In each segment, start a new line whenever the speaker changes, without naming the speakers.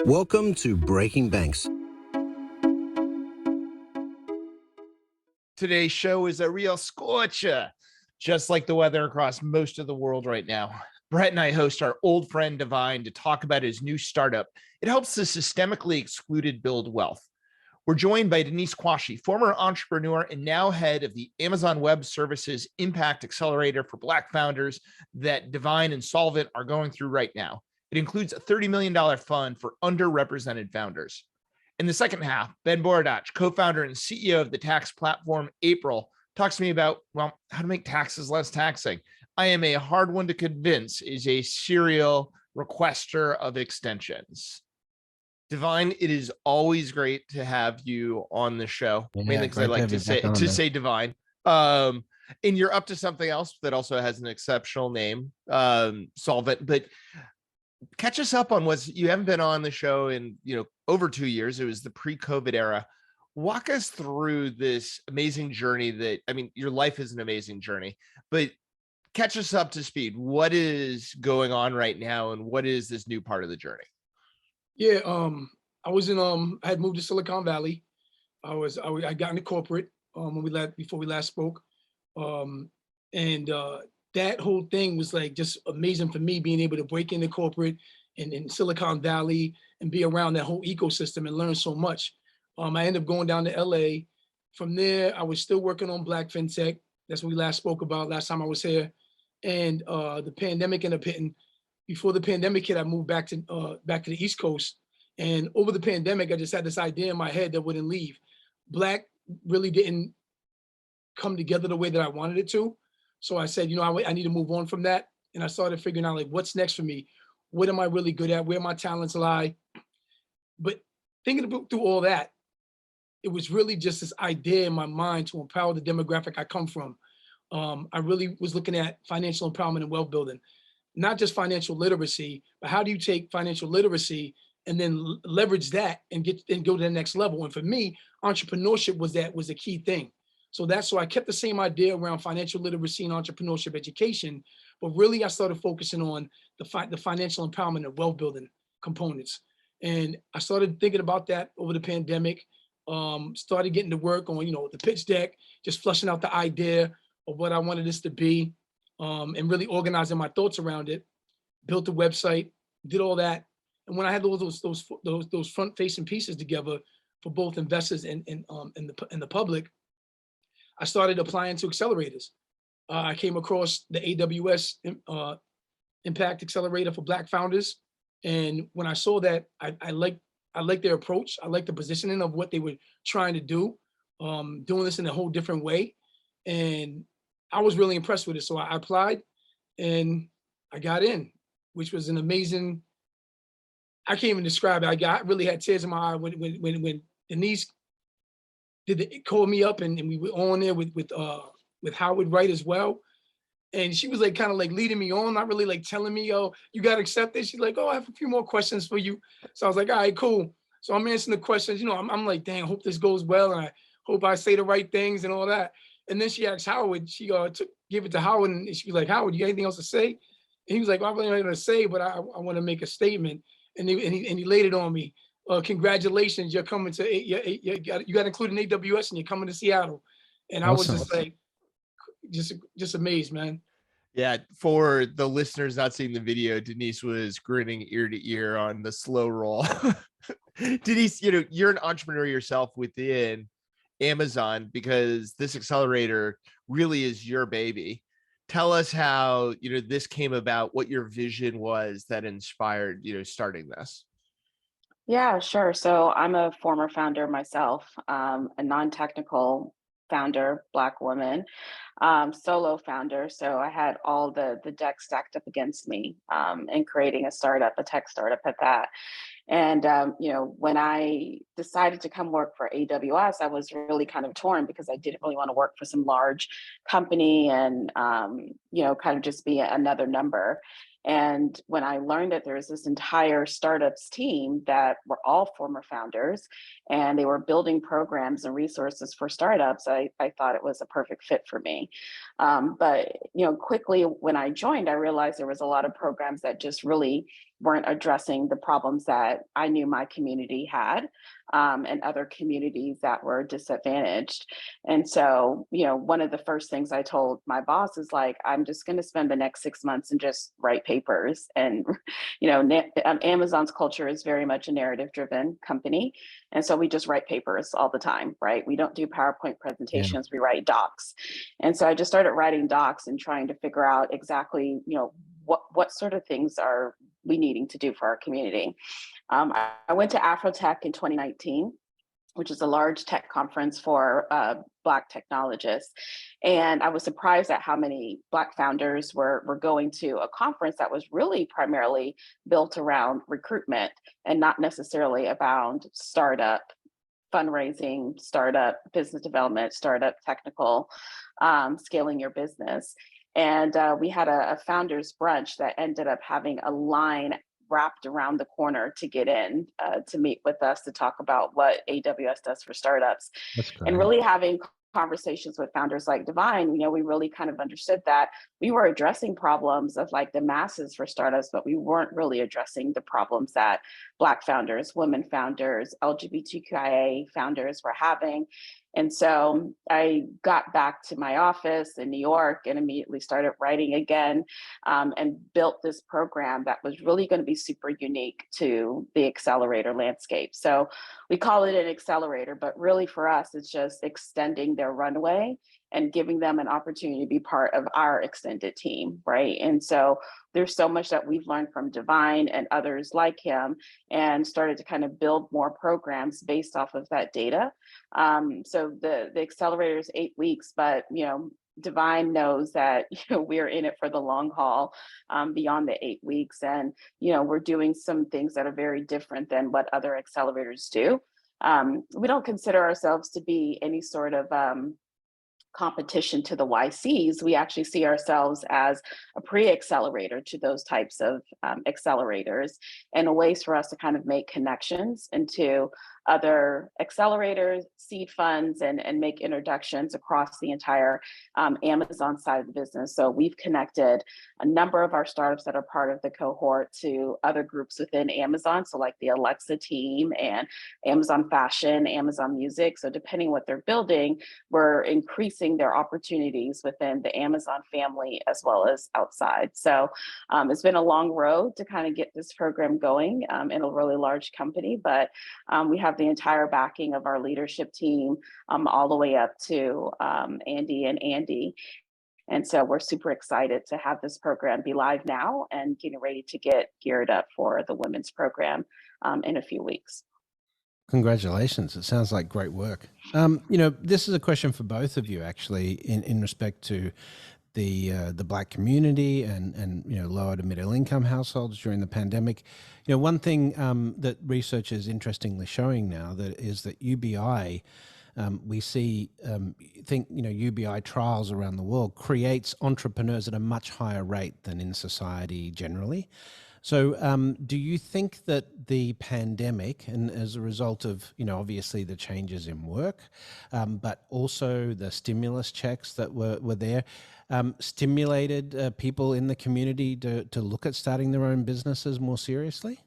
Welcome to Breaking Banks.
Today's show is a real scorcher, just like the weather across most of the world right now. Brett and I host our old friend Divine to talk about his new startup. It helps the systemically excluded build wealth. We're joined by Denise Quashie, former entrepreneur and now head of the Amazon Web Services Impact Accelerator for Black founders that Divine and Solvent are going through right now. It includes a $30 million fund for underrepresented founders. In the second half, Ben Borodach, co-founder and CEO of the tax platform April, talks to me about, well, how to make taxes less taxing. I am a hard one to convince is a serial requester of extensions. Divine, it is always great to have you on the show. Mainly because I like to say Divine. And you're up to something else that also has an exceptional name, Solvent. But catch us up on you haven't been on the show in over 2 years. It was the pre-COVID era. Walk us through this amazing journey your life is an amazing journey, but catch us up to speed. What is going on right now and what is this new part of the journey?
Yeah, I was in I had moved to Silicon Valley. I got into corporate before we last spoke. That whole thing was like just amazing for me, being able to break into corporate and in Silicon Valley and be around that whole ecosystem and learn so much. I ended up going down to LA. From there, I was still working on Black FinTech. That's what we last spoke about last time I was here. And the pandemic ended up hitting. Before the pandemic hit, I moved back to the East Coast. And over the pandemic, I just had this idea in my head that wouldn't leave. Black really didn't come together the way that I wanted it to. So I said, I need to move on from that. And I started figuring out, like, what's next for me? What am I really good at? Where my talents lie? But thinking through all that, it was really just this idea in my mind to empower the demographic I come from. I really was looking at financial empowerment and wealth building, not just financial literacy, but how do you take financial literacy and then leverage that and go to the next level? And for me, entrepreneurship was a key thing. So I kept the same idea around financial literacy and entrepreneurship education, but really I started focusing on the financial empowerment and wealth building components. And I started thinking about that over the pandemic, started getting to work on, the pitch deck, just flushing out the idea of what I wanted this to be, and really organizing my thoughts around it, built the website, did all that. And when I had those front-facing pieces together for both investors and the public, I started applying to accelerators. I came across the AWS Impact Accelerator for Black founders. And when I saw that, I liked their approach. I liked the positioning of what they were trying to do, doing this in a whole different way. And I was really impressed with it. So I applied and I got in, which was an amazing, I can't even describe it. I really had tears in my eye when Denise called me up and we were on there with Howard Wright as well. And she was like kind of like leading me on, not really like telling me, oh, you got to accept this. She's like, oh, I have a few more questions for you. So I was like, all right, cool. So I'm answering the questions. I'm like, dang, I hope this goes well. And I hope I say the right things and all that. And then she asked Howard, she gave it to Howard. And she was like, Howard, you got anything else to say? And he was like, well, I really don't have anything to say, but I want to make a statement. And he laid it on me. Congratulations, you're coming to, you got included in AWS and you're coming to Seattle. And I was just like, just amazed, man.
Yeah, for the listeners not seeing the video, Denise was grinning ear to ear on the slow roll. Denise, you're an entrepreneur yourself within Amazon because this accelerator really is your baby. Tell us how, this came about, what your vision was that inspired, starting this.
Yeah, sure. So I'm a former founder myself, a non-technical founder, Black woman, solo founder. So I had all the deck stacked up against me in creating a startup, a tech startup at that. And, when I decided to come work for AWS, I was really kind of torn because I didn't really want to work for some large company and, kind of just be another number. And when I learned that there was this entire startups team that were all former founders and they were building programs and resources for startups, I thought it was a perfect fit for me. But quickly when I joined, I realized there was a lot of programs that just really weren't addressing the problems that I knew my community had, and other communities that were disadvantaged. And so, one of the first things I told my boss is like, I'm just going to spend the next 6 months and just write papers. And, Amazon's culture is very much a narrative driven company. And so we just write papers all the time, right? We don't do PowerPoint presentations, we write docs. And so I just started writing docs and trying to figure out exactly, what sort of things are we needing to do for our community. I went to Afrotech in 2019, which is a large tech conference for Black technologists. And I was surprised at how many Black founders were going to a conference that was really primarily built around recruitment and not necessarily about startup fundraising, startup business development, startup technical, scaling your business. And we had a founders brunch that ended up having a line wrapped around the corner to get in to meet with us to talk about what AWS does for startups.
That's great.
And really having conversations with founders like Divine, we really kind of understood that we were addressing problems of like the masses for startups, but we weren't really addressing the problems that Black founders, women founders, LGBTQIA founders were having. And so I got back to my office in New York and immediately started writing again, and built this program that was really going to be super unique to the accelerator landscape. So we call it an accelerator, but really for us, it's just extending their runway and giving them an opportunity to be part of our extended team, right? And so there's so much that we've learned from Divine and others like him and started to kind of build more programs based off of that data. So the accelerator is 8 weeks, but Divine knows that we're in it for the long haul, beyond the 8 weeks, and we're doing some things that are very different than what other accelerators do. We don't consider ourselves to be any sort of competition to the YCs. We actually see ourselves as a pre-accelerator to those types of accelerators, and a ways for us to kind of make connections into other accelerators, seed funds, and make introductions across the entire Amazon side of the business. So we've connected a number of our startups that are part of the cohort to other groups within Amazon. So like the Alexa team and Amazon Fashion, Amazon Music. So depending what they're building, we're increasing their opportunities within the Amazon family as well as outside. So it's been a long road to kind of get this program going in a really large company, but we have the entire backing of our leadership team, all the way up to Andy and Andy. And so we're super excited to have this program be live now and getting ready to get geared up for the women's program in a few weeks.
Congratulations. It sounds like great work. This is a question for both of you, actually, in respect to the Black community and lower to middle income households during the pandemic. One thing that research is interestingly showing now that is that UBI, we think UBI trials around the world creates entrepreneurs at a much higher rate than in society generally. So do you think that the pandemic, and as a result of, obviously the changes in work, but also the stimulus checks that were there, stimulated people in the community to look at starting their own businesses more seriously?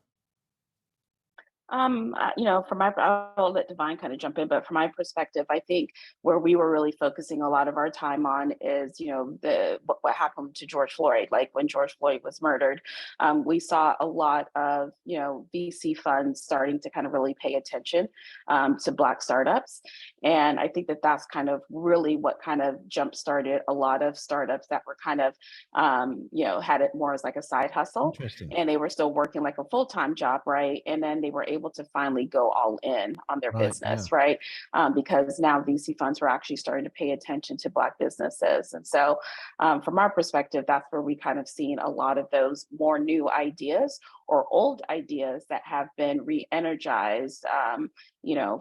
I'll let Divine kind of jump in, but from my perspective, I think where we were really focusing a lot of our time on is, what happened to George Floyd. Like when George Floyd was murdered, we saw a lot of, VC funds starting to kind of really pay attention to Black startups. And I think that that's kind of really what kind of jump started a lot of startups that were kind of, had it more as like a side hustle, and they were still working like a full-time job, right? And then they were able to finally go all in on their business, right? Because now VC funds were actually starting to pay attention to Black businesses. And so from our perspective, that's where we kind of seen a lot of those more new ideas or old ideas that have been re-energized,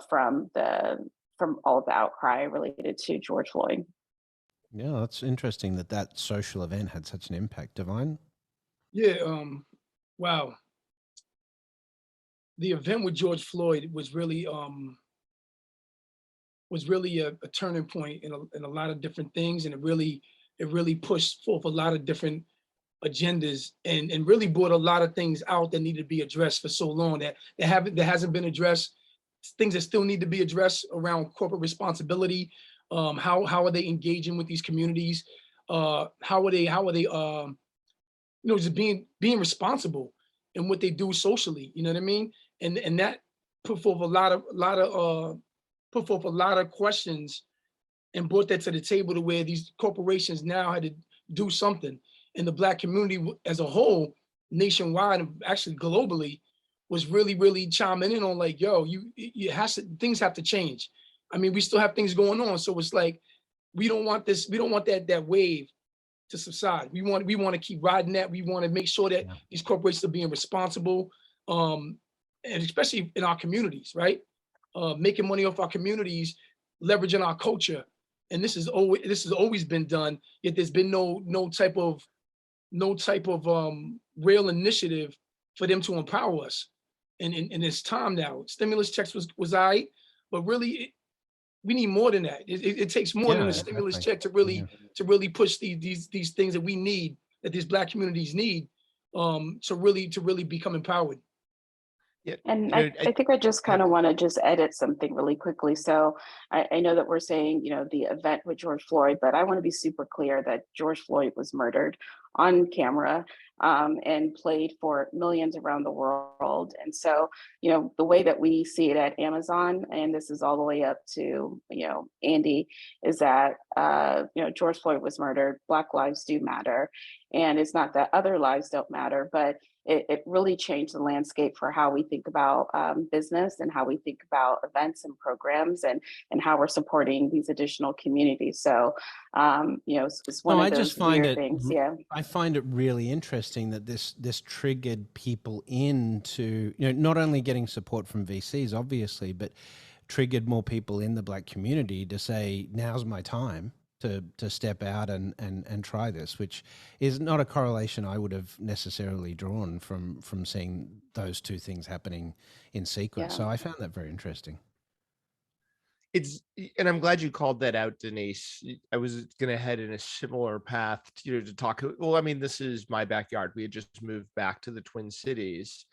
from all of the outcry related to George Floyd.
Yeah, that's interesting that social event had such an impact. Divine?
Yeah, wow. The event with George Floyd was really a turning point in a lot of different things, and it really pushed forth a lot of different agendas and really brought a lot of things out that needed to be addressed for so long that hasn't been addressed. Things that still need to be addressed around corporate responsibility. How are they engaging with these communities? How are they just being responsible in what they do socially? You know what I mean? And that put forth a lot of questions and brought that to the table to where these corporations now had to do something. And the Black community as a whole, nationwide and actually globally, was really chiming in on like, yo, things have to change. I mean, we still have things going on. So it's like, we don't want that wave to subside. We want to keep riding that. We want to make sure that these corporations are being responsible, and especially in our communities, right? Making money off our communities, leveraging our culture. And this has always been done, yet there's been no type of real initiative for them to empower us. And it's time now. Stimulus checks was all right, but really we need more than that. It takes more than a stimulus check to really push these things that we need, that these Black communities need, to really become empowered.
Yeah,
And I think I just kind of want to just edit something really quickly. So I know that we're saying, the event with George Floyd, but I want to be super clear that George Floyd was murdered on camera, and played for millions around the world. And so, the way that we see it at Amazon, and this is all the way up to, Andy, is that, George Floyd was murdered. Black lives do matter. And it's not that other lives don't matter, but it really changed the landscape for how we think about business and how we think about events and programs and how we're supporting these additional communities. So, it's one of those weird things. Yeah.
I find it really interesting that this triggered people into, not only getting support from VCs, obviously, but triggered more people in the Black community to say, now's my time to step out and try this, which is not a correlation I would have necessarily drawn from seeing those two things happening in sequence.
Yeah.
So I found that very interesting.
And I'm glad you called that out, Denise. I was going to head in a similar path, to talk. Well, I mean, this is my backyard. We had just moved back to the Twin Cities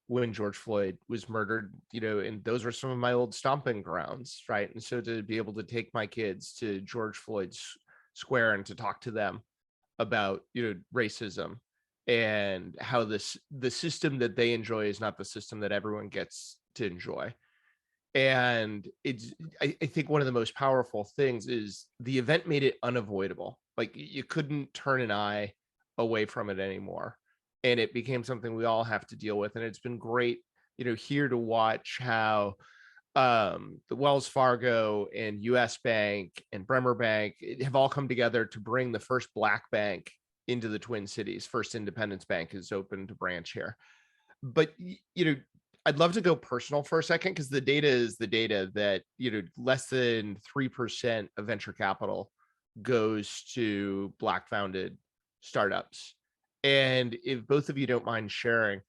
when George Floyd was murdered, and those were some of my old stomping grounds, right? And so to be able to take my kids to George Floyd's Square and to talk to them about, racism and how the system that they enjoy is not the system that everyone gets to enjoy. And I think one of the most powerful things is the event made it unavoidable. Like, you couldn't turn an eye away from it anymore. And it became something we all have to deal with. And it's been great, here to watch how the Wells Fargo and US Bank and Bremer Bank have all come together to bring the first Black bank into the Twin Cities. First Independence Bank has opened a branch here. But, I'd love to go personal for a second, because the data is the data that, less than 3% of venture capital goes to Black founded startups. And if both of you don't mind sharing,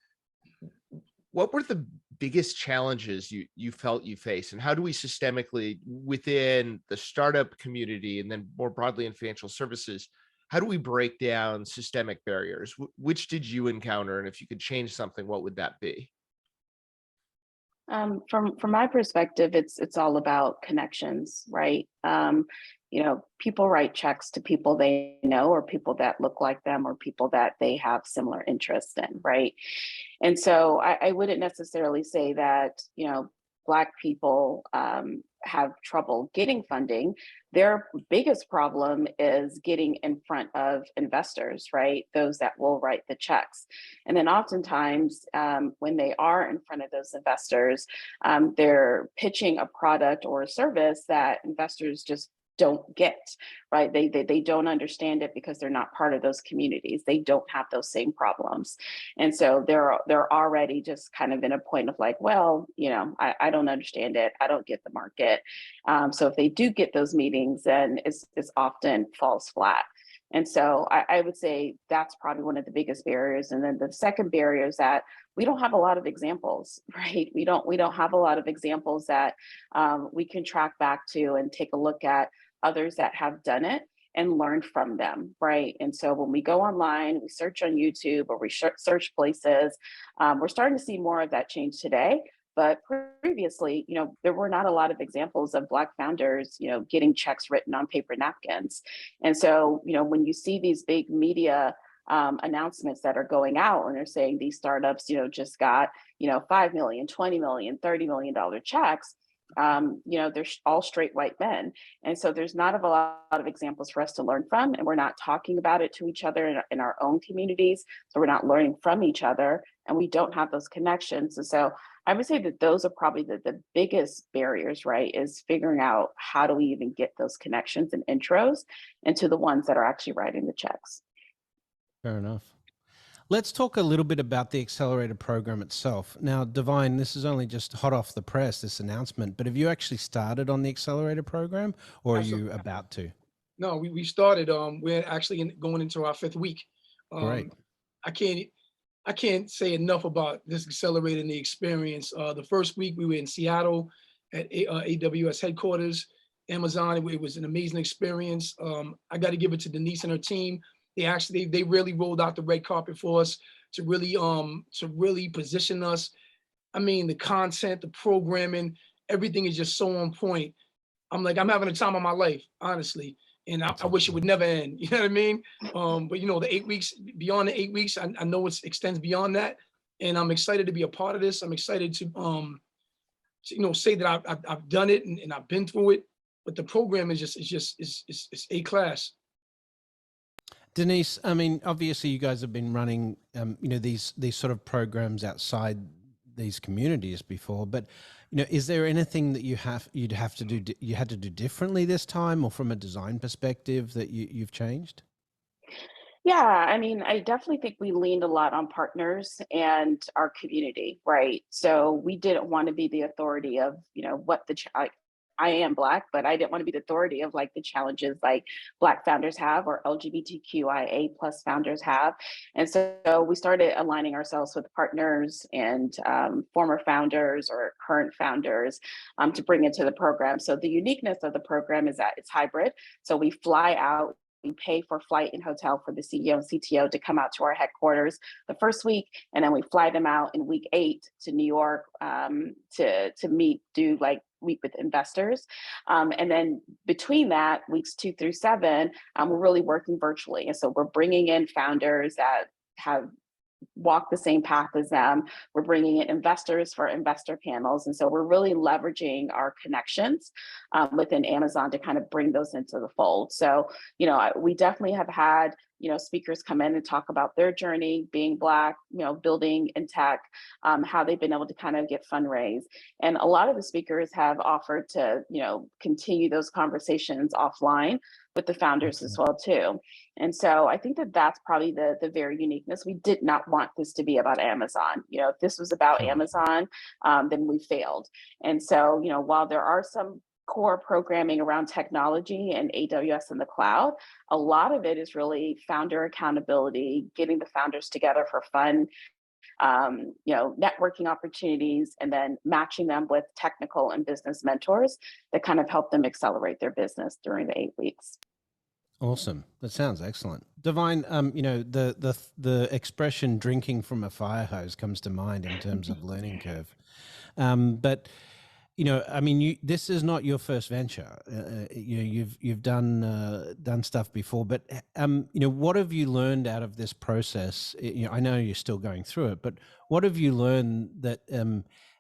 what were the biggest challenges you felt you faced, and how do we systemically within the startup community and then more broadly in financial services, how do we break down systemic barriers? Which did you encounter? And if you could change something, what would that be?
From my perspective, it's all about connections, right? People write checks to people they know, or people that look like them, or people that they have similar interests in, right? And so I wouldn't necessarily say that, Black people have trouble getting funding. Their biggest problem is getting in front of investors, right? Those that will write the checks. And then oftentimes when they are in front of those investors, they're pitching a product or a service that investors just don't get, right? They don't understand it because they're not part of those communities. They don't have those same problems. And so they're already just kind of in a point of like, well, I don't understand it. I don't get the market. So if they do get those meetings, then it's often falls flat. And so I would say that's probably one of the biggest barriers. And then the second barrier is that we don't have a lot of examples, right? We don't have a lot of examples that we can track back to and take a look at others that have done it and learn from them, right? And so when we go online, we search on YouTube or we search places, we're starting to see more of that change today. But previously, there were not a lot of examples of Black founders, getting checks written on paper napkins. And so, when you see these big media announcements that are going out and they're saying these startups, just got, $5 million, $20 million, $30 million checks, they're all straight white men. And so there's not a lot of examples for us to learn from, and we're not talking about it to each other in our own communities. So we're not learning from each other, and we don't have those connections. And so I would say that those are probably the biggest barriers, right? Is figuring out how do we even get those connections and intros into the ones that are actually writing the checks.
Fair enough. Let's talk a little bit about the accelerator program itself. Now, Divine, this is only just hot off the press, this announcement, but have you actually started on the accelerator program, or are you about to?
No, we started. We're actually going into our 5th week.
Great.
I can't say enough about this accelerating the experience. The first week we were in Seattle at AWS headquarters, Amazon. It was an amazing experience. I got to give it to Denise and her team. They really rolled out the red carpet for us to really position us. I mean, the content, the programming, everything is just so on point. I'm having a time of my life, honestly. And I wish it would never end. You know what I mean? But the 8 weeks, beyond the 8 weeks, I know it extends beyond that. And I'm excited to be a part of this. I'm excited to say that I've done it and I've been through it. But the program is A class.
Denise, I mean, obviously you guys have been running, these sort of programs outside these communities before, but is there anything that you had to do differently this time, or from a design perspective that you've changed?
Yeah, I mean, I definitely think we leaned a lot on partners and our community, right? So we didn't want to be the authority of, what I am Black, but I didn't want to be the authority of the challenges Black founders have or LGBTQIA plus founders have. And so we started aligning ourselves with partners and former founders or current founders to bring into the program. So the uniqueness of the program is that it's hybrid. So we fly out. We pay for flight and hotel for the CEO and CTO to come out to our headquarters the first week, and then we fly them out in week 8 to New York to meet with investors. And then between that, weeks 2 through 7, we're really working virtually. And so we're bringing in founders that have walk the same path as them. We're bringing in investors for investor panels. And so we're really leveraging our connections within Amazon to kind of bring those into the fold. So, we definitely have had, speakers come in and talk about their journey being Black, building in tech, how they've been able to kind of get fundraise. And a lot of the speakers have offered to, continue those conversations offline with the founders as well too. And so I think that that's probably the very uniqueness. We did not want this to be about Amazon. If this was about Amazon, then we failed. And so, while there are some core programming around technology and AWS in the cloud, a lot of it is really founder accountability, getting the founders together for fun, networking opportunities, and then matching them with technical and business mentors that kind of help them accelerate their business during the 8 weeks.
Awesome. That sounds excellent. Divine, the expression drinking from a fire hose comes to mind in terms of learning curve. But this is not your first venture. You've done stuff before, but what have you learned out of this process? I know you're still going through it, but what have you learned that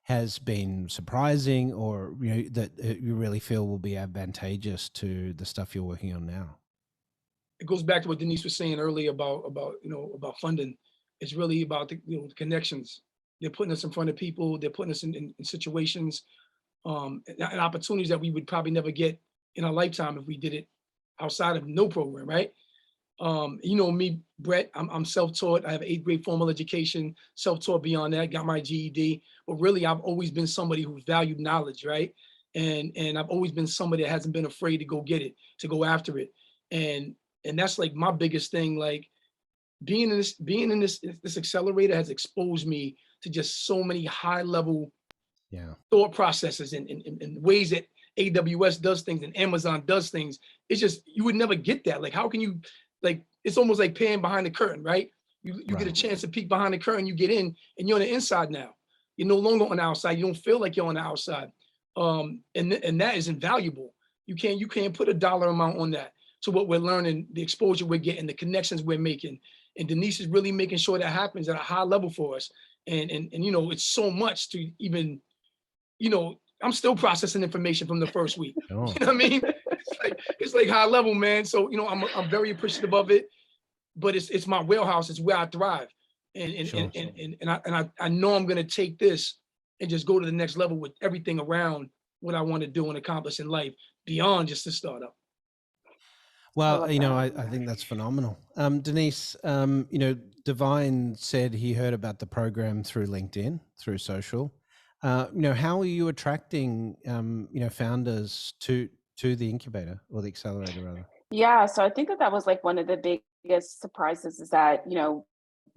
has been surprising, or that you really feel will be advantageous to the stuff you're working on now?
It goes back to what Denise was saying earlier about funding. It's really about the connections. They're putting us in front of people. They're putting us in situations and opportunities that we would probably never get in our lifetime if we did it outside of no program, right? Me, Brett, I'm self-taught. I have 8th grade formal education, self-taught beyond that, got my GED. But really, I've always been somebody who's valued knowledge, right? And I've always been somebody that hasn't been afraid to go get it, to go after it. And And that's like my biggest thing. Like being in this accelerator has exposed me to just so many high level thought processes and ways that AWS does things and Amazon does things. It's just, you would never get that. Like, how can you, like, it's almost like peering behind the curtain, right? You get a chance to peek behind the curtain, you get in, and you're on the inside now. You're no longer on the outside. You don't feel like you're on the outside. And that is invaluable. You can't put a dollar amount on that. So what we're learning, the exposure we're getting, the connections we're making, and Denise is really making sure that happens at a high level for us. And you know, it's so much to even, you know, I'm still processing information from the first week. You know what I mean? It's like high level, man. So, you know, I'm very appreciative of it, but it's my wheelhouse. It's where I thrive. And I know I'm going to take this and just go to the next level with everything around what I want to do and accomplish in life beyond just a startup.
Well, you know, I think that's phenomenal. Denise, you know, Divine said he heard about the program through LinkedIn, through social. You know, how are you attracting, you know, founders to the incubator or the accelerator rather?
Yeah, so I think that was like one of the biggest surprises is that, you know,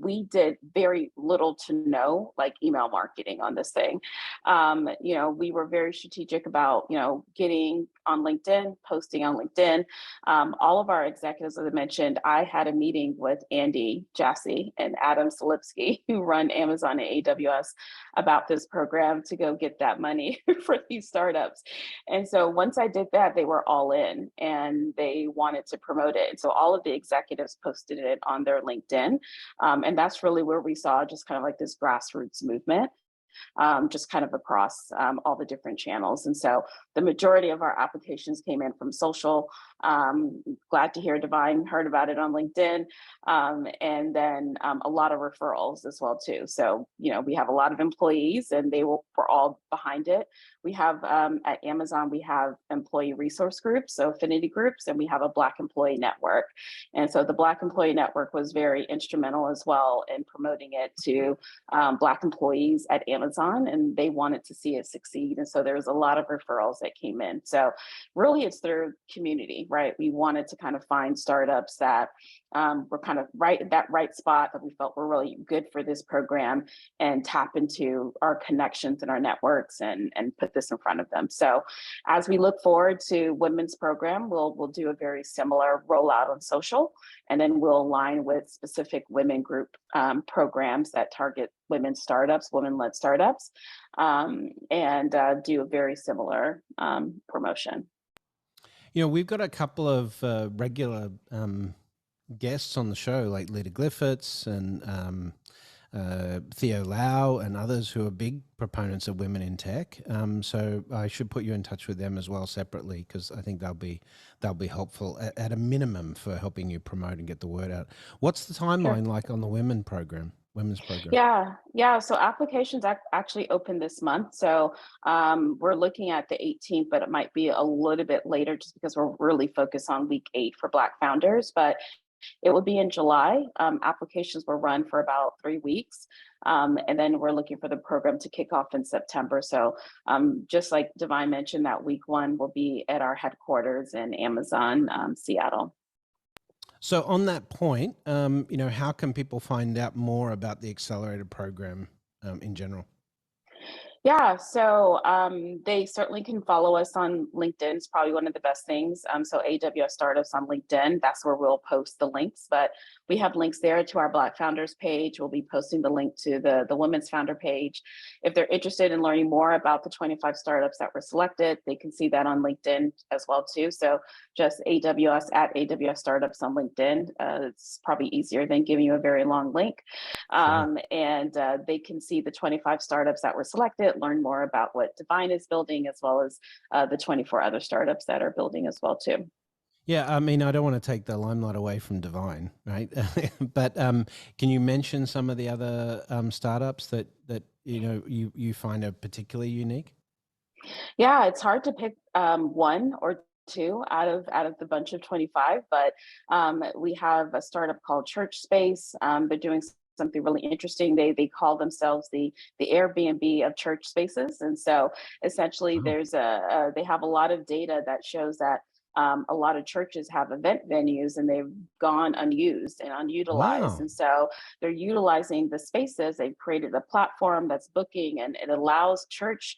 we did very little to no like email marketing on this thing. You know, we were very strategic about, you know, getting on LinkedIn, posting on LinkedIn. All of our executives, as I mentioned, I had a meeting with Andy Jassy and Adam Solipsky, who run Amazon and AWS, about this program to go get that money for these startups. And so once I did that, they were all in and they wanted to promote it. And so all of the executives posted it on their LinkedIn. And that's really where we saw just kind of like this grassroots movement, just kind of across all the different channels. And so the majority of our applications came in from social. Glad to hear Divine heard about it on LinkedIn. And then a lot of referrals as well too. So, you know, we have a lot of employees and they were all behind it. We have at Amazon, we have employee resource groups, so affinity groups, and we have a Black employee network. And so the Black employee network was very instrumental as well in promoting it to Black employees at Amazon, and they wanted to see it succeed. And so there was a lot of referrals that came in. So really it's through community, right? We wanted to kind of find startups that were kind of right at that right spot that we felt were really good for this program and tap into our connections and our networks and put this in front of them. So as we look forward to women's program, we'll do a very similar rollout on social, and then we'll align with specific women group programs that target women startups, women-led startups, and do a very similar promotion.
You know, we've got a couple of regular guests on the show, like Lita Griffiths and Theo Lau and others who are big proponents of women in tech. So I should put you in touch with them as well separately, because I think they'll be helpful at a minimum for helping you promote and get the word out. What's the timeline like on the women's program?
Yeah. So applications actually open this month. So we're looking at the 18th, but it might be a little bit later just because we're really focused on week 8 for Black founders. But it will be in July. Applications will run for about 3 weeks. And then we're looking for the program to kick off in September. So just like Divine mentioned, that week 1 will be at our headquarters in Amazon, Seattle.
So on that point, you know, how can people find out more about the accelerator program in general?
Yeah, so they certainly can follow us on LinkedIn. It's probably one of the best things. So AWS Startups on LinkedIn, that's where we'll post the links. But we have links there to our Black Founders page. We'll be posting the link to the Women's Founder page. If they're interested in learning more about the 25 startups that were selected, they can see that on LinkedIn as well too. So just AWS at AWS Startups on LinkedIn. It's probably easier than giving you a very long link. And they can see the 25 startups that were selected, learn more about what Divine is building, as well as the 24 other startups that are building as well too.
Yeah, I mean, I don't want to take the limelight away from Divine, right? But can you mention some of the other startups that you know you find are particularly unique?
Yeah, it's hard to pick one or two out of the bunch of 25, but we have a startup called Church Space. They're doing something really interesting. They call themselves the Airbnb of church spaces, and so essentially there's they have a lot of data that shows that a lot of churches have event venues and they've gone unused and unutilized.
Wow.
And so they're utilizing the spaces. They've created a platform that's booking, and it allows church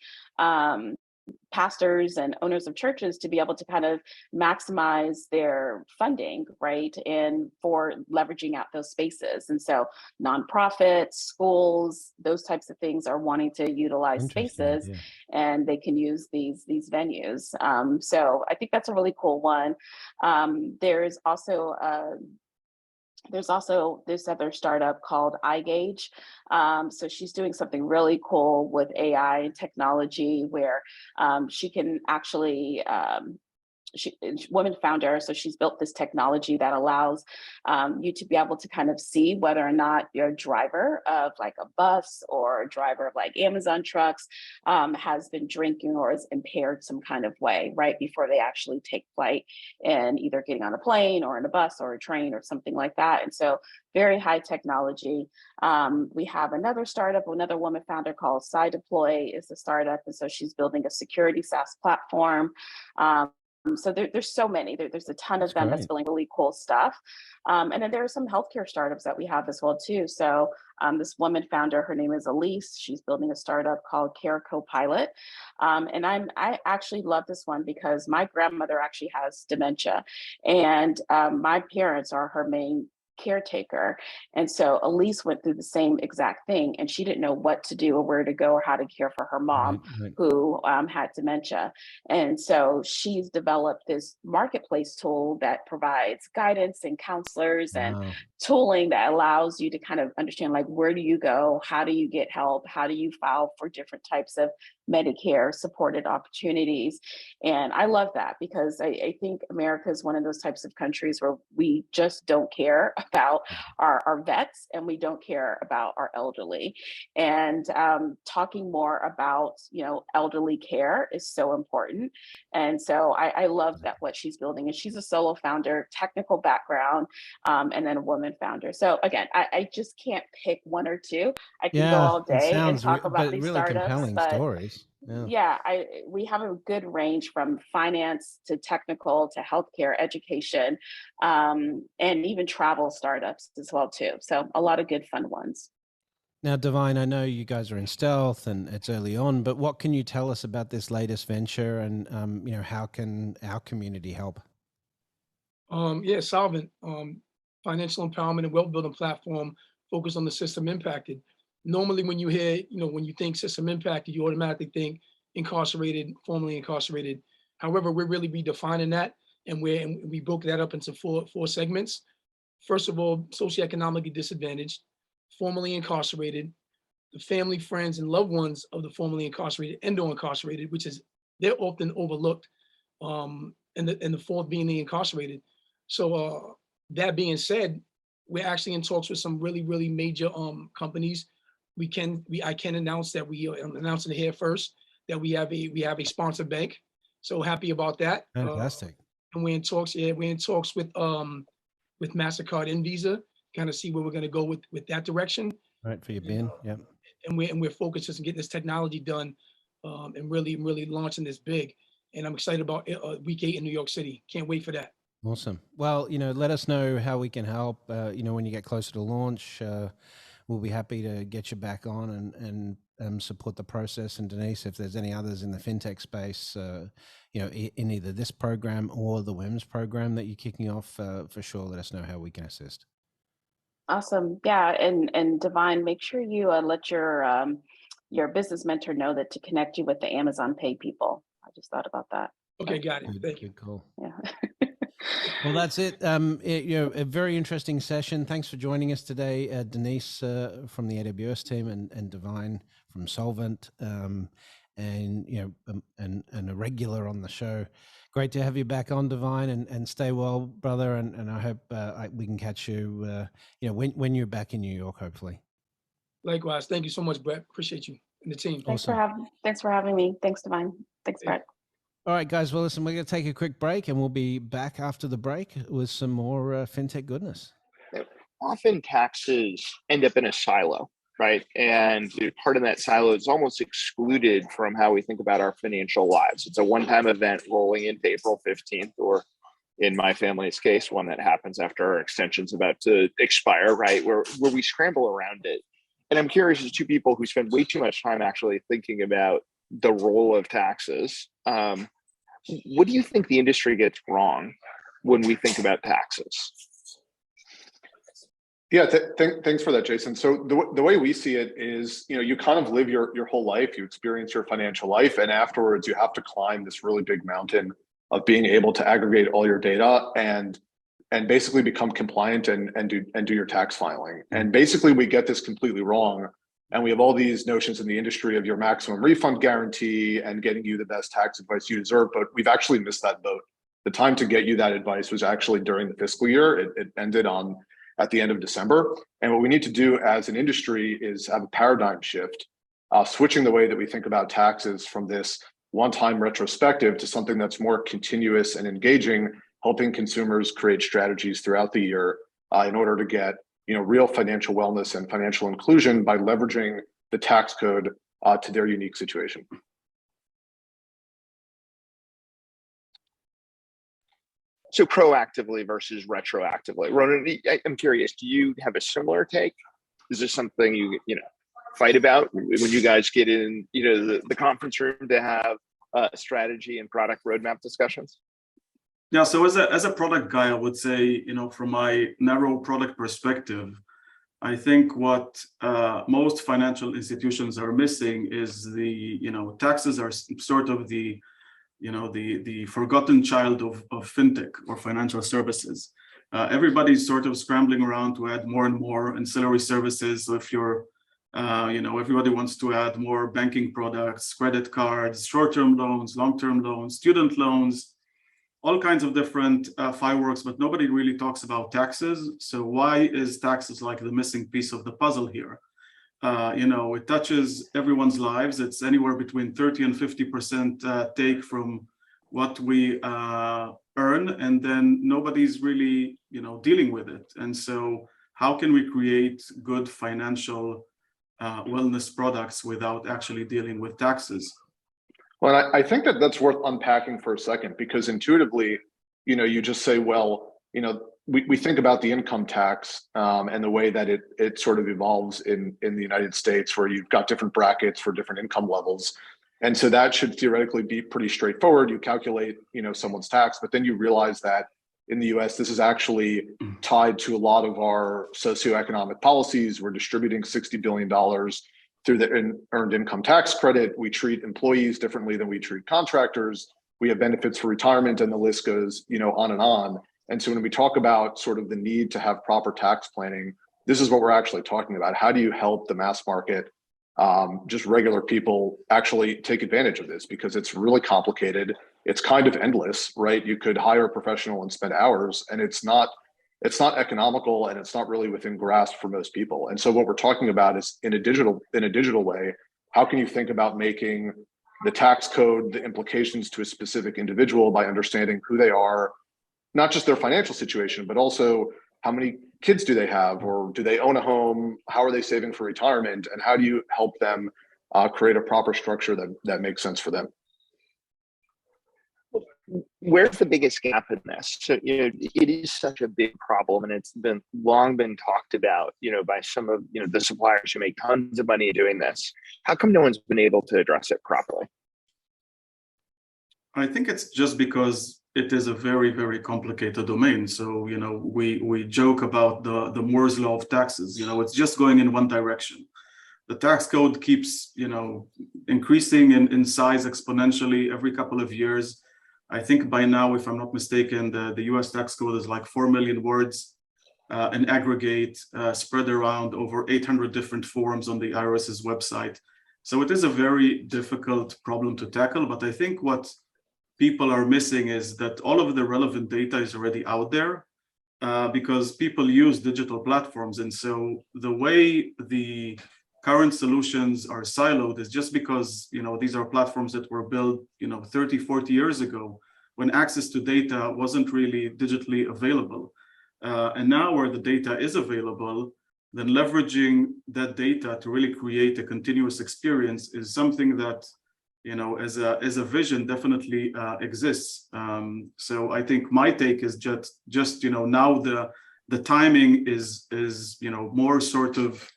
pastors and owners of churches to be able to kind of maximize their funding, right? And for leveraging out those spaces. And so nonprofits, schools, those types of things are wanting to utilize spaces, and they can use these venues. So I think that's a really cool one. There's also this other startup called iGauge. So she's doing something really cool with AI and technology where she can actually, woman founder, so she's built this technology that allows you to be able to kind of see whether or not your driver of like a bus or a driver of like Amazon trucks has been drinking or is impaired some kind of way, right, before they actually take flight and either getting on a plane or in a bus or a train or something like that. And so very high technology. We have another startup, another woman founder called SciDeploy is a startup. And so she's building a security SaaS platform. So there's so many. There's a ton of them that's building really cool stuff. And then there are some healthcare startups that we have as well too. So this woman founder, her name is Elise. She's building a startup called Care Copilot. And I actually love this one because my grandmother actually has dementia, and my parents are her main caretaker. And so Elise went through the same exact thing, and she didn't know what to do or where to go or how to care for her mom who had dementia. And so she's developed this marketplace tool that provides guidance and counselors and tooling that allows you to kind of understand, like, where do you go? How do you get help? How do you file for different types of Medicare supported opportunities? And I love that because I think America is one of those types of countries where we just don't care about our vets, and we don't care about our elderly. And talking more about, elderly care is so important. And so I love that what she's building. And she's a solo founder, technical background, and then a woman founder. So again, I just can't pick one or two. I can go all day and talk about these
really
startups,
compelling stories.
We have a good range from finance to technical to healthcare, education, and even travel startups as well too. So a lot of good fun ones.
Now, Divine, I know you guys are in stealth and it's early on, but what can you tell us about this latest venture, and how can our community help?
Solvent, financial empowerment and wealth building platform focused on the system impacted. Normally, when you hear, when you think system impacted, you automatically think incarcerated, formerly incarcerated. However, we're really redefining that, and we broke that up into four segments. First of all, socioeconomically disadvantaged, formerly incarcerated, the family, friends, and loved ones of the formerly incarcerated and or incarcerated, which is they're often overlooked, and the fourth being the incarcerated. So that being said, we're actually in talks with some really, really major companies. I can announce that I'm announcing it here first, that we have a sponsor bank. So happy about that.
Fantastic.
And we're in talks. Yeah, we're in talks with MasterCard and Visa, kind of see where we're going to go with that direction.
Right, for your bin. Yeah.
And we're focused just on getting this technology done, and really launching this big. And I'm excited about week 8 in New York City. Can't wait for that.
Awesome. Well, let us know how we can help. When you get closer to launch, we'll be happy to get you back on and support the process. And Denise, if there's any others in the fintech space, in either this program or the WIMS program that you're kicking off, for sure, let us know how we can assist.
Awesome. Yeah. And Divine, make sure you let your business mentor know that to connect you with the Amazon Pay people. I just thought about that.
Okay, got it. Thank you.
Good call.
Yeah.
Well, that's it. A very interesting session. Thanks for joining us today, Denise from the AWS team, and Divine from Solvent, and a regular on the show. Great to have you back on, Divine, and stay well, brother. And I hope we can catch you, when you're back in New York, hopefully. Likewise.
Thank you so much, Brett. Appreciate you and the team.
Thanks for having me. Thanks, Divine. Thanks, Brett.
All right, guys. Well, listen, we're going to take a quick break, and we'll be back after the break with some more fintech goodness.
Often taxes end up in a silo,
right? And part of that silo is almost excluded from how we think about our financial lives. It's a one-time event rolling into April 15th, or in my family's case, one that happens after our extension's about to expire, right? Where we scramble around it. And I'm curious, as two people who spend way too much time actually thinking about the role of taxes, what do you think the industry gets wrong when we think about taxes?
Yeah, thanks for that, Jason. So the way we see it is, you kind of live your whole life, you experience your financial life, and afterwards you have to climb this really big mountain of being able to aggregate all your data and basically become compliant and do your tax filing. And basically we get this completely wrong. And we have all these notions in the industry of your maximum refund guarantee and getting you the best tax advice you deserve, but we've actually missed that boat. The time to get you that advice was actually during the fiscal year. It ended at the end of December. And what we need to do as an industry is have a paradigm shift, switching the way that we think about taxes from this one-time retrospective to something that's more continuous and engaging, helping consumers create strategies throughout the year in order to get real financial wellness and financial inclusion by leveraging the tax code to their unique situation.
So proactively versus retroactively. Ronen, I'm curious, do you have a similar take? Is this something you fight about when you guys get in the conference room to have strategy and product roadmap discussions?
Yeah, so as a product guy, I would say, from my narrow product perspective, I think what most financial institutions are missing is taxes are sort of the forgotten child of fintech or financial services. Everybody's sort of scrambling around to add more and more ancillary services. So if you're, everybody wants to add more banking products, credit cards, short-term loans, long-term loans, student loans, all kinds of different fireworks, but nobody really talks about taxes. So why is taxes like the missing piece of the puzzle here? It touches everyone's lives. It's anywhere between 30 and 50% take from what we earn, and then nobody's really, dealing with it. And so how can we create good financial wellness products without actually dealing with taxes?
Well, I think that's worth unpacking for a second, because intuitively, you just say, well, we think about the income tax and the way that it sort of evolves in the United States, where you've got different brackets for different income levels. And so that should theoretically be pretty straightforward. You calculate, someone's tax, but then you realize that in the US, this is actually tied to a lot of our socioeconomic policies. We're distributing $60 billion through the earned income tax credit. We treat employees differently than we treat contractors. We have benefits for retirement, and the list goes, on and on. And so when we talk about sort of the need to have proper tax planning, this is what we're actually talking about. How do you help the mass market, just regular people, actually take advantage of this? Because it's really complicated. It's kind of endless, right? You could hire a professional and spend hours, and it's not economical, and it's not really within grasp for most people. And so what we're talking about is in a digital way, how can you think about making the tax code, the implications to a specific individual by understanding who they are, not just their financial situation, but also how many kids do they have, or do they own a home? How are they saving for retirement? And how do you help them create a proper structure that makes sense for them?
Where's the biggest gap in this? So, it is such a big problem, and it's long been talked about, by some of, the suppliers who make tons of money doing this. How come no one's been able to address it properly?
I think it's just because it is a very, very complicated domain. So, we joke about the Moore's law of taxes. It's just going in one direction. The tax code keeps, increasing in size exponentially every couple of years. I think by now, if I'm not mistaken, the US tax code is like 4 million words in aggregate, spread around over 800 different forums on the IRS's website. So it is a very difficult problem to tackle. But I think what people are missing is that all of the relevant data is already out there because people use digital platforms. And so the way the current solutions are siloed is just because, these are platforms that were built, 30, 40 years ago, when access to data wasn't really digitally available. And now where the data is available, then leveraging that data to really create a continuous experience is something that, as a vision definitely exists. So I think my take is just now the timing is more sort of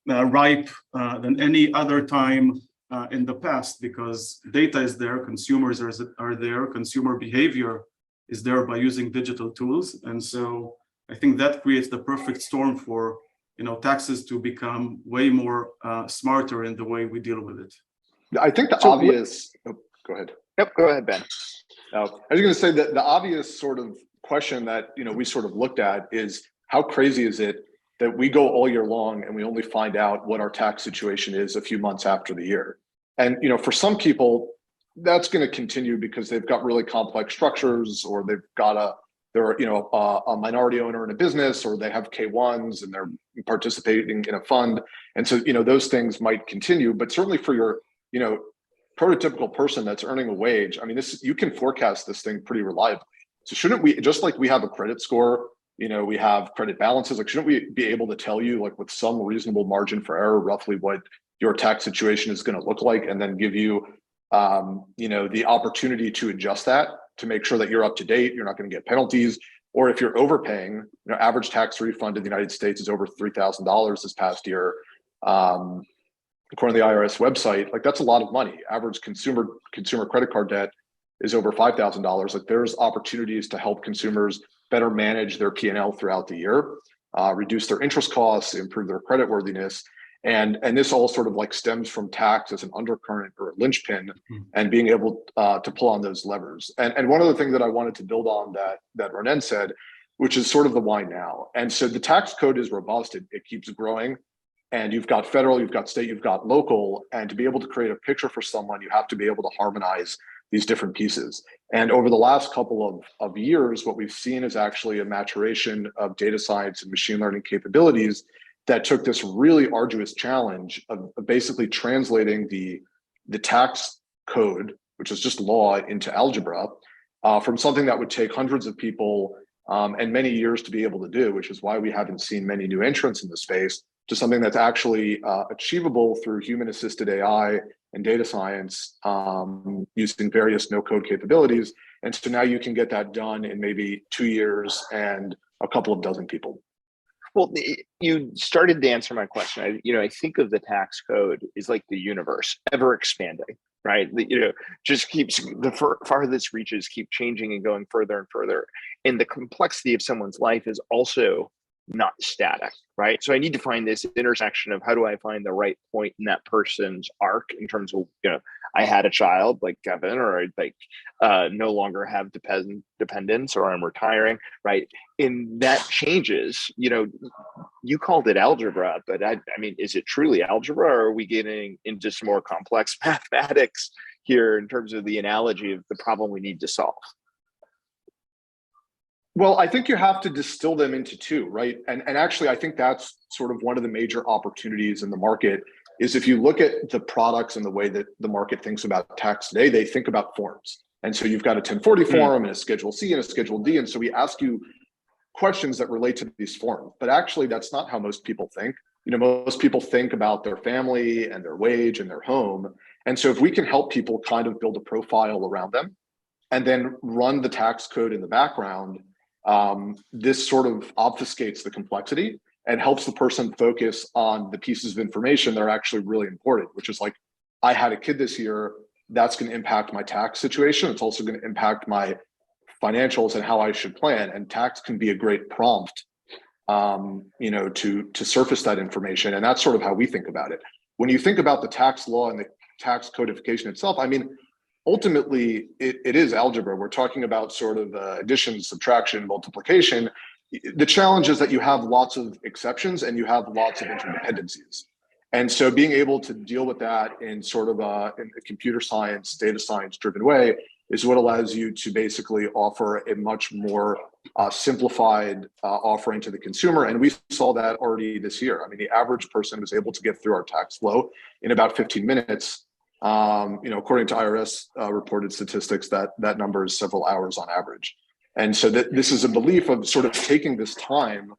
ripe than any other time in the past, because data is there, consumers are there, consumer behavior is there by using digital tools. And so I think that creates the perfect storm for taxes to become way more smarter in the way we deal with it.
I think the obvious. Oh, go ahead.
Yep, go ahead, Ben.
I was going to say that the obvious sort of question that we sort of looked at is, how crazy is it that we go all year long and we only find out what our tax situation is a few months after the year? And for some people, that's going to continue because they've got really complex structures, or they're a minority owner in a business, or they have K1s and they're participating in a fund, and so those things might continue. But certainly for your prototypical person that's earning a wage, I mean, you can forecast this thing pretty reliably. So shouldn't we, just like we have a credit score, we have credit balances, like shouldn't we be able to tell you, like with some reasonable margin for error, roughly what your tax situation is going to look like, and then give you the opportunity to adjust that to make sure that you're up to date, you're not going to get penalties? Or if you're overpaying, average tax refund in the United States is over $3,000 this past year. According to the IRS website, like that's a lot of money. Average consumer credit card debt is over $5,000. Like there's opportunities to help consumers better manage their P&L throughout the year, reduce their interest costs, improve their creditworthiness. And this all sort of like stems from tax as an undercurrent or a linchpin, and being able to pull on those levers. And one of the things that I wanted to build on that Ronen said, which is sort of the why now. And so the tax code is robust. It keeps growing. And you've got federal, you've got state, you've got local. And to be able to create a picture for someone, you have to be able to harmonize these different pieces. And over the last couple of years, what we've seen is actually a maturation of data science and machine learning capabilities that took this really arduous challenge of basically translating the tax code, which is just law, into algebra, from something that would take hundreds of people and many years to be able to do, which is why we haven't seen many new entrants in the space, to something that's actually achievable through human-assisted AI and data science using various no-code capabilities. And so now you can get that done in maybe 2 years and a couple of dozen people.
Well, you started to answer my question. I think of the tax code as like the universe, ever expanding, right? Just keeps, the farthest reaches keep changing and going further and further. And the complexity of someone's life is also not static, right? So I need to find this intersection of how do I find the right point in that person's arc in terms of, I had a child like Kevin, or I no longer have dependents, or I'm retiring, right? And that changes, you called it algebra, but I mean, is it truly algebra, or are we getting into some more complex mathematics here in terms of the analogy of the problem we need to solve?
Well, I think you have to distill them into two, right? And actually, I think that's sort of one of the major opportunities in the market, is if you look at the products and the way that the market thinks about tax today, they think about forms. And so you've got a 1040 form and a Schedule C and a Schedule D. And so we ask you questions that relate to these forms. But actually, that's not how most people think. Most people think about their family and their wage and their home. And so if we can help people kind of build a profile around them and then run the tax code in the background, this sort of obfuscates the complexity and helps the person focus on the pieces of information that are actually really important, which is like, I had a kid this year, that's going to impact my tax situation. It's also going to impact my financials and how I should plan. And tax can be a great prompt, to surface that information. And that's sort of how we think about it. When you think about the tax law and the tax codification itself, I mean, ultimately, it is algebra. We're talking about sort of addition, subtraction, multiplication. The challenge is that you have lots of exceptions and you have lots of interdependencies. And so being able to deal with that in sort of in a computer science, data science driven way is what allows you to basically offer a much more simplified offering to the consumer. And we saw that already this year. I mean, the average person was able to get through our tax flow in about 15 minutes. According to IRS reported statistics, that number is several hours on average. And so this is a belief of sort of taking this time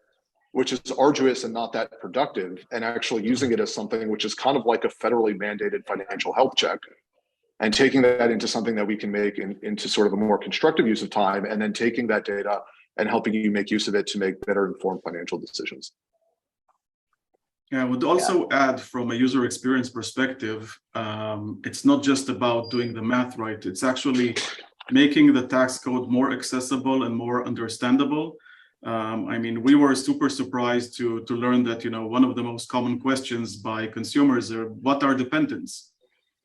which is arduous and not that productive, and actually using it as something which is kind of like a federally mandated financial health check, and taking that into something that we can make into sort of a more constructive use of time, and then taking that data and helping you make use of it to make better informed financial decisions.
Yeah, I would also add from a user experience perspective, it's not just about doing the math right, it's actually making the tax code more accessible and more understandable. I mean, we were super surprised to learn that, you know, one of the most common questions by consumers are, what are dependents?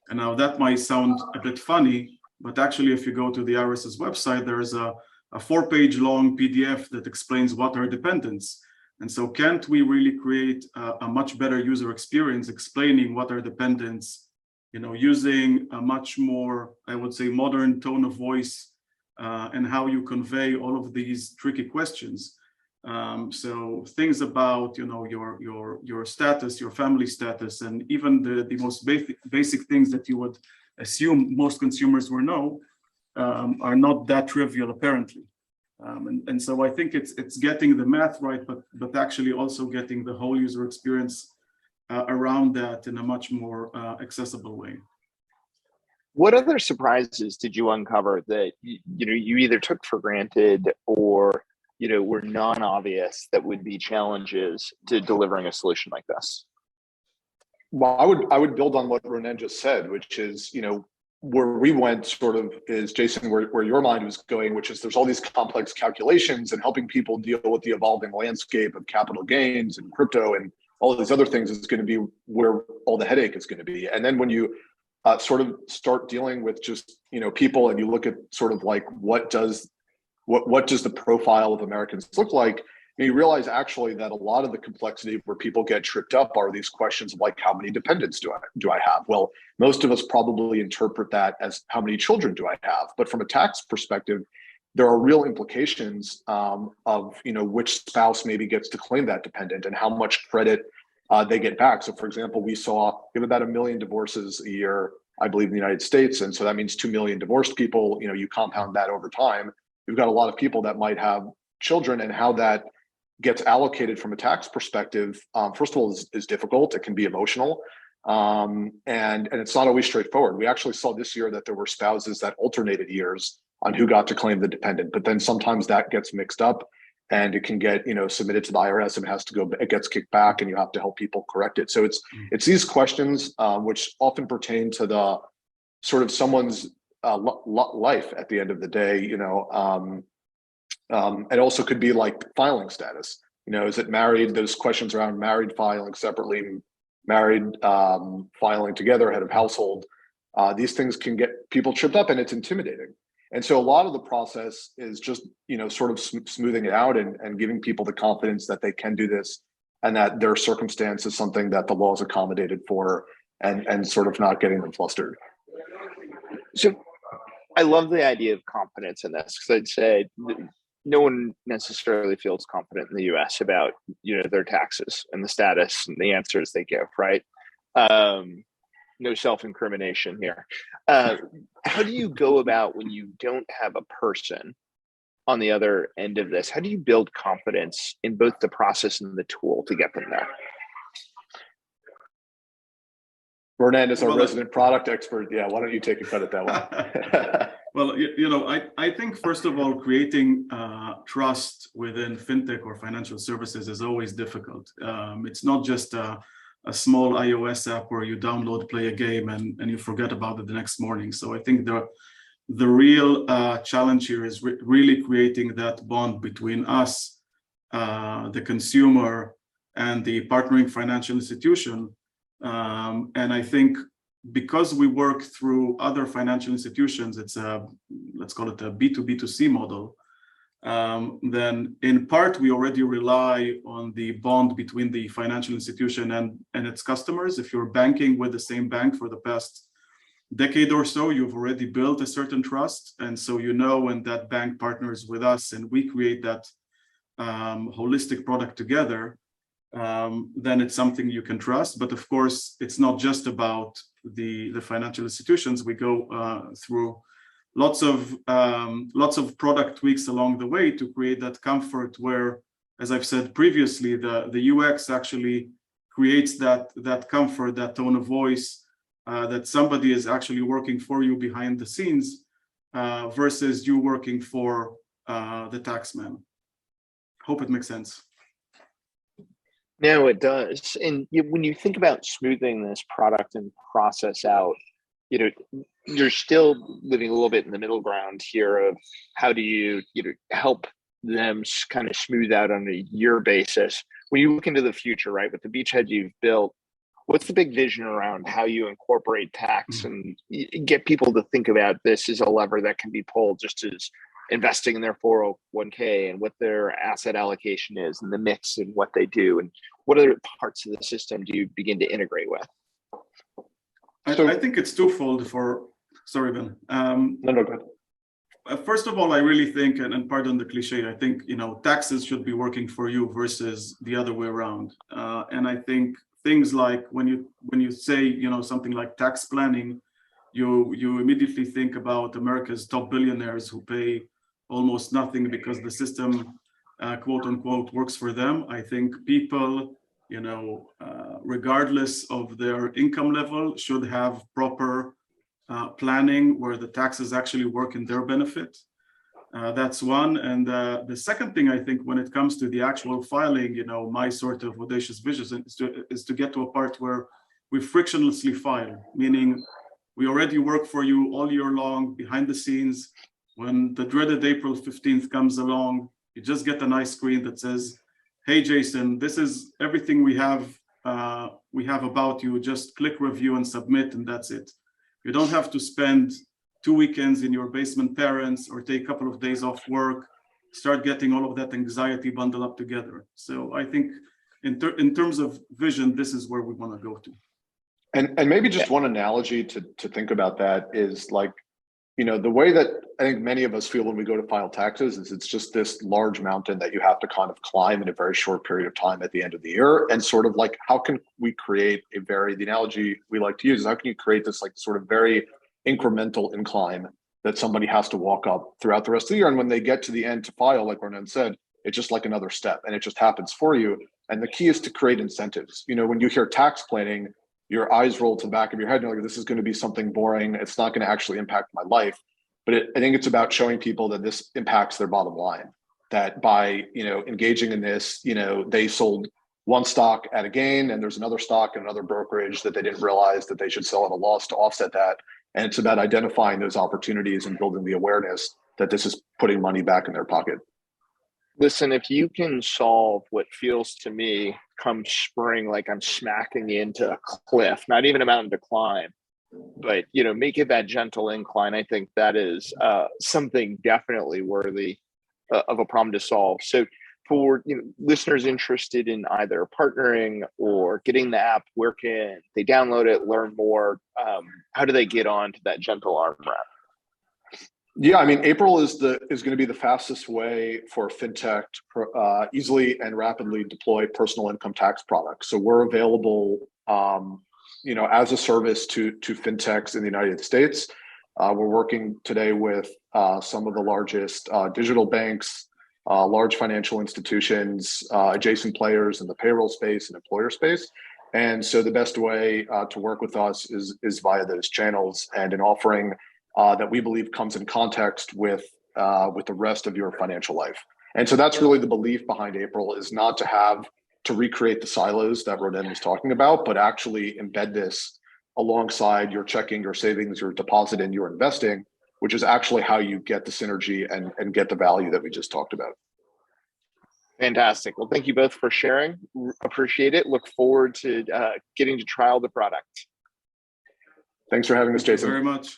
And now that might sound a bit funny, but actually if you go to the IRS's website, there is a 4-page long PDF that explains what are dependents. And so can't we really create a much better user experience explaining what are dependents, you know, using a much more, I would say, modern tone of voice and how you convey all of these tricky questions. So things about, you know, your status, your family status, and even the most basic things that you would assume most consumers will know are not that trivial apparently. And so I think it's getting the math right, but actually also getting the whole user experience around that in a much more accessible way.
What other surprises did you uncover that you either took for granted or were non-obvious that would be challenges to delivering a solution like this?
Well, I would build on what Ronen just said, which is, where we went sort of is, Jason, where your mind was going, which is there's all these complex calculations and helping people deal with the evolving landscape of capital gains and crypto and all these other things is going to be where all the headache is going to be. And then when you sort of start dealing with just, people, and you look at sort of like, what does the profile of Americans look like? You realize actually that a lot of the complexity where people get tripped up are these questions of like, how many dependents do I have? Well, most of us probably interpret that as how many children do I have? But from a tax perspective, there are real implications of which spouse maybe gets to claim that dependent and how much credit they get back. So for example, we have about 1 million divorces a year, I believe, in the United States. And so that means 2 million divorced people. You compound that over time. You've got a lot of people that might have children, and how that gets allocated from a tax perspective, first of all, is difficult. It can be emotional. And it's not always straightforward. We actually saw this year that there were spouses that alternated years on who got to claim the dependent, but then sometimes that gets mixed up and it can get, submitted to the IRS and it gets kicked back, and you have to help people correct it. So it's these questions which often pertain to the sort of someone's life at the end of the day, it also could be like filing status. Is it married? Those questions around married filing separately, married filing together, head of household. These things can get people tripped up, and it's intimidating. And so a lot of the process is just, sort of smoothing it out and giving people the confidence that they can do this, and that their circumstance is something that the law is accommodated for, and sort of not getting them flustered.
So I love the idea of confidence in this, because I'd say no one necessarily feels confident in the US about, their taxes and the status and the answers they give, right? No self-incrimination here. How do you go about when you don't have a person on the other end of this? How do you build confidence in both the process and the tool to get them there?
Ronen is our resident product expert. Yeah, why don't you take a cut at that one?
Well, I think first of all, creating trust within fintech or financial services is always difficult. It's not just a small iOS app where you download, play a game, and you forget about it the next morning. So I think the real challenge here is really creating that bond between us, the consumer, and the partnering financial institution. And I think because we work through other financial institutions, it's let's call it a B2B2C model, then in part, we already rely on the bond between the financial institution and its customers. If you're banking with the same bank for the past decade or so, you've already built a certain trust. And so when that bank partners with us and we create that holistic product together, then it's something you can trust. But of course, it's not just about the financial institutions. We go through lots of product tweaks along the way to create that comfort where as I've said previously, the UX actually creates that comfort, that tone of voice, that somebody is actually working for you behind the scenes versus you working for the taxman. Hope it makes sense.
No, it does. And when you think about smoothing this product and process out, you're still living a little bit in the middle ground here of how do you help them kind of smooth out on a year basis. When you look into the future, right, with the beachhead you've built, what's the big vision around how you incorporate tax and get people to think about this as a lever that can be pulled, just as investing in their 401k and what their asset allocation is and the mix and what they do, and what other parts of the system do you begin to integrate with?
I think it's twofold sorry, Ben.
No, go ahead.
First of all, I really think, and pardon the cliche, I think, taxes should be working for you versus the other way around. And I think things like when you say, something like tax planning, you immediately think about America's top billionaires who pay almost nothing because the system, quote unquote, works for them. I think people, regardless of their income level, should have proper planning where the taxes actually work in their benefit. That's one. And the second thing, I think, when it comes to the actual filing, my sort of audacious vision is to get to a part where we frictionlessly file, meaning we already work for you all year long behind the scenes. When the dreaded April 15th comes along, you just get a nice screen that says, "Hey, Jason, this is everything we have about you. Just click review and submit, and that's it." You don't have to spend 2 weekends in your basement parents or take a couple of days off work, start getting all of that anxiety bundled up together. So I think in terms of vision, this is where we want to go to.
And maybe just one analogy to think about that is like, the way that I think many of us feel when we go to file taxes is it's just this large mountain that you have to kind of climb in a very short period of time at the end of the year. And sort of like, how can we create the analogy we like to use is how can you create this like sort of very incremental incline that somebody has to walk up throughout the rest of the year. And when they get to the end to file, like Ronen said, it's just like another step and it just happens for you. And the key is to create incentives. When you hear tax planning, your eyes roll to the back of your head and you're like, this is going to be something boring. It's not going to actually impact my life. But I think it's about showing people that this impacts their bottom line, that by, engaging in this, they sold one stock at a gain and there's another stock in another brokerage that they didn't realize that they should sell at a loss to offset that. And it's about identifying those opportunities and building the awareness that this is putting money back in their pocket.
Listen, if you can solve what feels to me come spring, like I'm smacking into a cliff, not even a mountain to climb, but, make it that gentle incline, I think that is something definitely worthy of a problem to solve. So for listeners interested in either partnering or getting the app, where can they download it, learn more? How do they get on to that gentle arm wrap?
Yeah, I mean, April is going to be the fastest way for fintech to easily and rapidly deploy personal income tax products. So we're available, as a service to fintechs in the United States. We're working today with some of the largest digital banks, large financial institutions, adjacent players in the payroll space and employer space. And so the best way to work with us is via those channels and an offering that we believe comes in context with the rest of your financial life. And so that's really the belief behind April, is not to have to recreate the silos that Ronen was talking about, but actually embed this alongside your checking, your savings, your deposit, and your investing, which is actually how you get the synergy and get the value that we just talked about.
Fantastic. Well, thank you both for sharing. Appreciate it. Look forward to getting to trial the product.
Thanks for having us, Jason.
Thank you very much.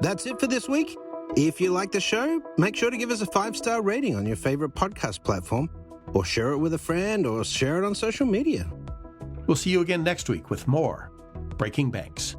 That's it for this week. If you like the show, make sure to give us a 5-star rating on your favorite podcast platform, or share it with a friend, or share it on social media.
We'll see you again next week with more Breaking Banks.